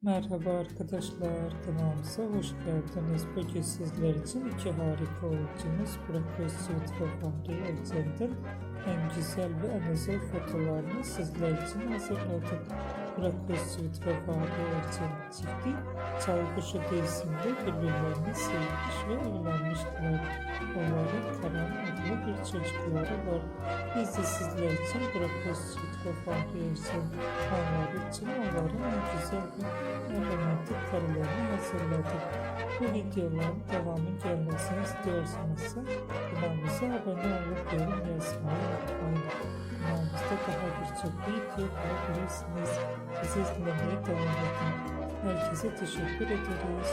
Merhaba arkadaşlar, kanalımıza hoş geldiniz. Bugün sizler için iki harika oyuncumuz Burak Özçivit ve Fahriye Evcen'den en güzel ve en özel fotolarını sizler için hazırladık. Burak Özçivit ve Fahriye Evcen çifti Çalgıcı isimli birbirlerini sevmiş ve evlenmişler. Onların Karan adlı bir çocukları var. Biz de sizler için Burak Özçivit ve Fahriye Evcen anları için onların en güzel ve romantik karelerini hazırladık. Bu videoların devamı gelmesini istiyorsanız kanalımıza abone olup yorum yazmayı unutmayın. Kanalımızda daha birçok video bulabilirsiniz. Bizi izlemeye devam edin. Herkese teşekkür ederiz.